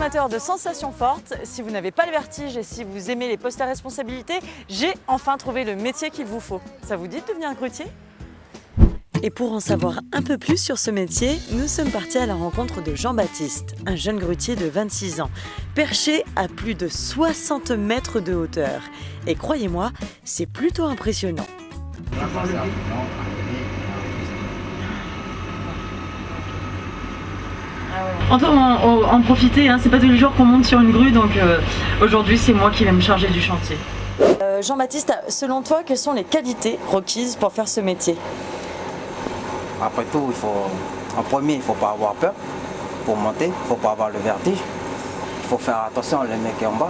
amateurs de sensations fortes, si vous n'avez pas le vertige et si vous aimez les postes à responsabilité, j'ai enfin trouvé le métier qu'il vous faut. Ça vous dit de devenir grutier ? Et pour en savoir un peu plus sur ce métier, nous sommes partis à la rencontre de Jean-Baptiste, un jeune grutier de 26 ans, perché à plus de 60 mètres de hauteur. Et croyez-moi, c'est plutôt impressionnant. On peut en profiter, hein. C'est pas tous les jours qu'on monte sur une grue, donc aujourd'hui c'est moi qui vais me charger du chantier. Jean-Baptiste, selon toi, quelles sont les qualités requises pour faire ce métier ? Après tout, en premier, il ne faut pas avoir peur pour monter, il ne faut pas avoir le vertige. Il faut faire attention, les mecs en bas.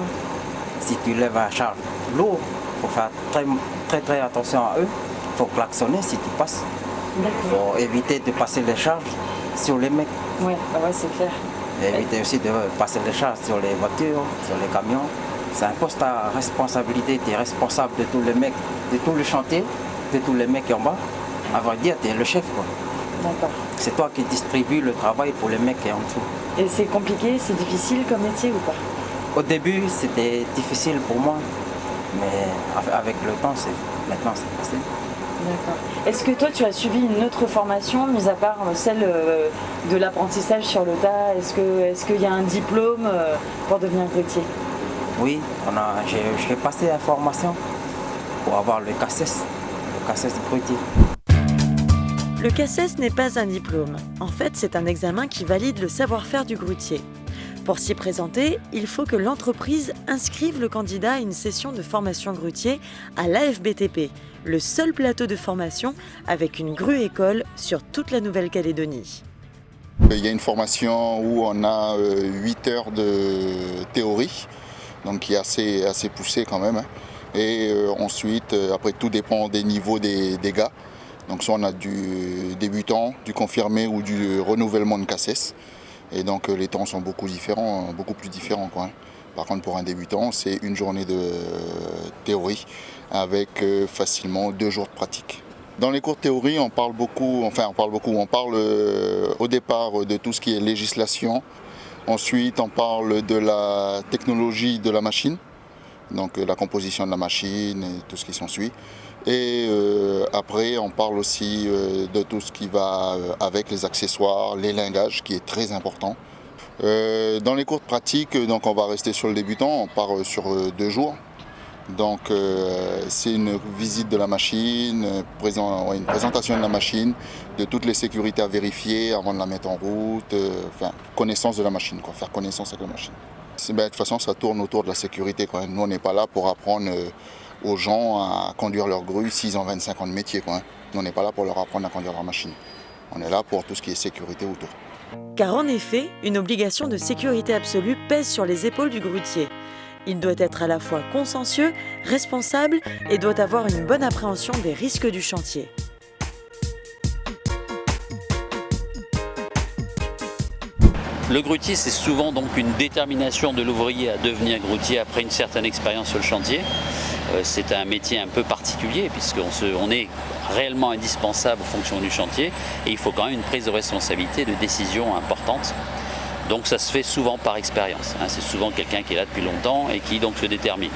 Si tu lèves un charge lourd, il faut faire très attention à eux. Il faut klaxonner si tu passes. Il faut éviter de passer les charges sur les mecs. Ouais, c'est clair. Et éviter aussi de passer les charges sur les voitures, sur les camions. C'est un poste à responsabilité. Tu es responsable de tous les mecs, de tout le chantier, de tous les mecs en bas. À vrai dire, tu es le chef, quoi. D'accord. C'est toi qui distribues le travail pour les mecs qui sont en dessous. Et c'est compliqué, c'est difficile comme métier ou pas ? Au début, c'était difficile pour moi, mais avec le temps, maintenant c'est facile. D'accord. Est-ce que toi, tu as suivi une autre formation, mis à part celle de l'apprentissage sur le tas ? Est-ce qu'il y a un diplôme pour devenir grutier ? Oui, j'ai passé la formation pour avoir le CACES de grutier. Le CACES n'est pas un diplôme. En fait, c'est un examen qui valide le savoir-faire du grutier. Pour s'y présenter, il faut que l'entreprise inscrive le candidat à une session de formation grutier à l'AFBTP, le seul plateau de formation avec une grue-école sur toute la Nouvelle-Calédonie. Il y a une formation où on a 8 heures de théorie, donc qui est assez poussée quand même. Et ensuite, après tout dépend des niveaux des gars. Donc soit on a du débutant, du confirmé ou du renouvellement de CACES. Et donc les temps sont beaucoup plus différents, quoi. Par contre pour un débutant, c'est une journée de théorie avec facilement 2 jours de pratique. Dans les cours de théorie, on parle au départ de tout ce qui est législation. Ensuite, on parle de la technologie de la machine, donc la composition de la machine et tout ce qui s'ensuit. Et après, on parle aussi de tout ce qui va avec les accessoires, les lingages, qui est très important. Dans les cours de pratique, donc on va rester sur le débutant, on part sur 2 jours. Donc c'est une visite de la machine, une présentation de la machine, de toutes les sécurités à vérifier avant de la mettre en route, connaissance de la machine, faire connaissance avec la machine. De toute façon, ça tourne autour de la sécurité, quoi. Nous, on n'est pas là pour apprendre aux gens à conduire leur grue 6 ans, 25 ans de métier, quoi. Nous, on n'est pas là pour leur apprendre à conduire leur machine. On est là pour tout ce qui est sécurité autour. Car en effet, une obligation de sécurité absolue pèse sur les épaules du grutier. Il doit être à la fois consciencieux, responsable et doit avoir une bonne appréhension des risques du chantier. Le grutier, c'est souvent donc une détermination de l'ouvrier à devenir grutier après une certaine expérience sur le chantier. C'est un métier un peu particulier puisqu'on est réellement indispensable en fonction du chantier et il faut quand même une prise de responsabilité, de décision importante. Donc ça se fait souvent par expérience. C'est souvent quelqu'un qui est là depuis longtemps et qui donc se détermine.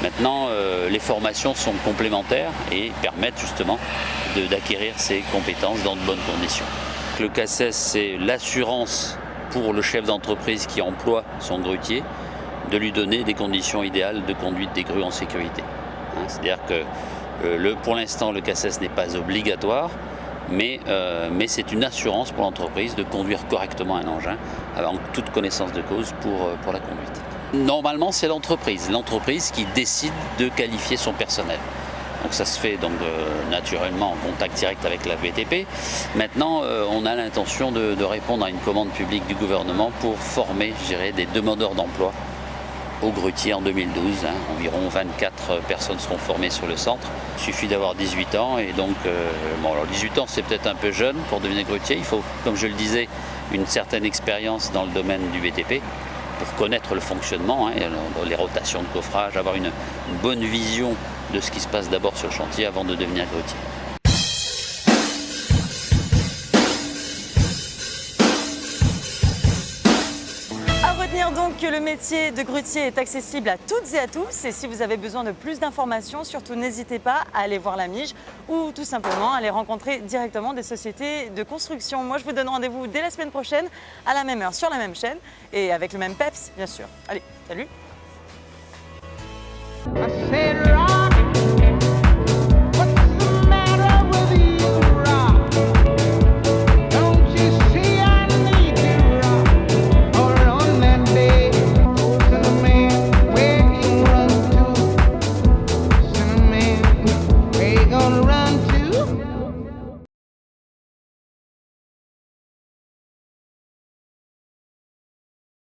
Maintenant, les formations sont complémentaires et permettent justement d'acquérir ces compétences dans de bonnes conditions. Le CACES, c'est l'assurance pour le chef d'entreprise qui emploie son grutier de lui donner des conditions idéales de conduite des grues en sécurité. C'est-à-dire que pour l'instant, le CACES n'est pas obligatoire, mais c'est une assurance pour l'entreprise de conduire correctement un engin en toute connaissance de cause pour la conduite. Normalement, c'est l'entreprise qui décide de qualifier son personnel. Donc ça se fait donc naturellement en contact direct avec la VTP. Maintenant, on a l'intention de répondre à une commande publique du gouvernement pour former, des demandeurs d'emploi au grutier en 2012. Environ 24 personnes seront formées sur le centre. Il suffit d'avoir 18 ans et donc, 18 ans c'est peut-être un peu jeune pour devenir grutier. Il faut, comme je le disais, une certaine expérience dans le domaine du BTP pour connaître le fonctionnement, les rotations de coffrage, avoir une bonne vision de ce qui se passe d'abord sur le chantier avant de devenir grutier. À retenir donc que le métier de grutier est accessible à toutes et à tous. Et si vous avez besoin de plus d'informations, surtout n'hésitez pas à aller voir la Mige ou tout simplement aller rencontrer directement des sociétés de construction. Moi, je vous donne rendez-vous dès la semaine prochaine à la même heure sur la même chaîne et avec le même peps, bien sûr. Allez, salut!